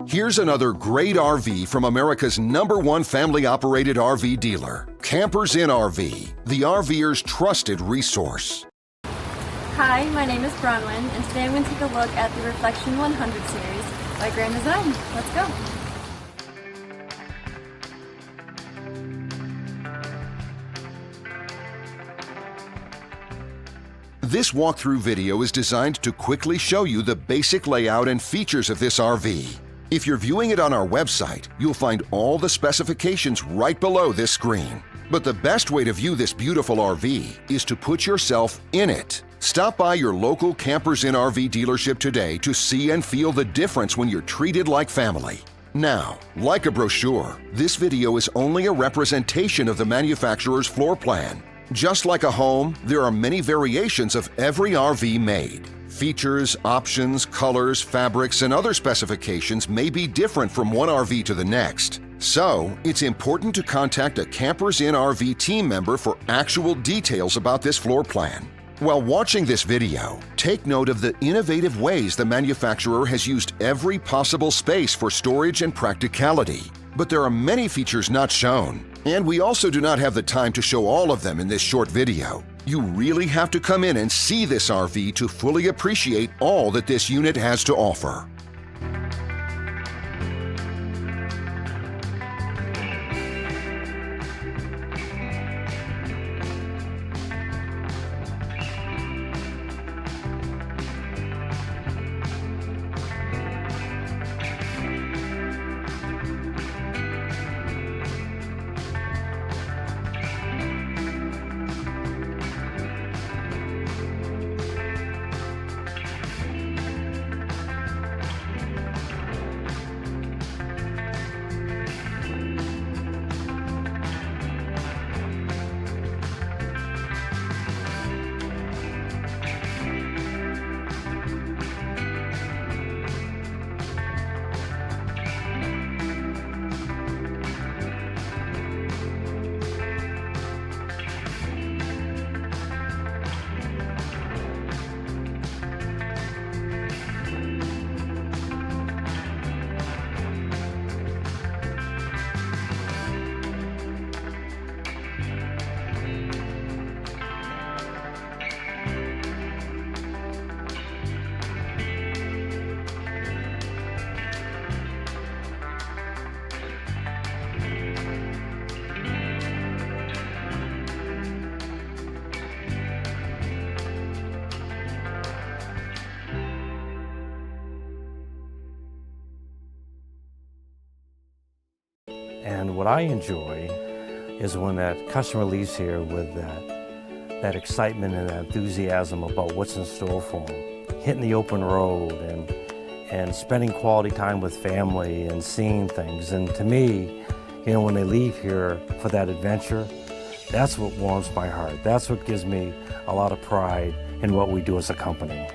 Here's another great RV from America's #1 family-operated RV dealer, Campers in RV, the RVer's trusted resource. Hi, my name is Bronwyn, and today I'm going to take a look at the Reflection 100 series by Grand Design. Let's go! This walkthrough video is designed to quickly show you the basic layout and features of this RV. If you're viewing it on our website, you'll find all the specifications right below this screen. But the best way to view this beautiful RV is to put yourself in it. Stop by your local Campers in RV dealership today to see and feel the difference when you're treated like family. Now, like a brochure, this video is only a representation of the manufacturer's floor plan. Just like a home, there are many variations of every RV made. Features, options, colors, fabrics, and other specifications may be different from one RV to the next. So, it's important to contact a Campers in RV team member for actual details about this floor plan. While watching this video, take note of the innovative ways the manufacturer has used every possible space for storage and practicality. But there are many features not shown, and we also do not have the time to show all of them in this short video. You really have to come in and see this RV to fully appreciate all that this unit has to offer. And what I enjoy is when that customer leaves here with that excitement and that enthusiasm about what's in store for them. Hitting the open road and spending quality time with family and seeing things. And to me, you know, when they leave here for that adventure, that's what warms my heart. That's what gives me a lot of pride in what we do as a company.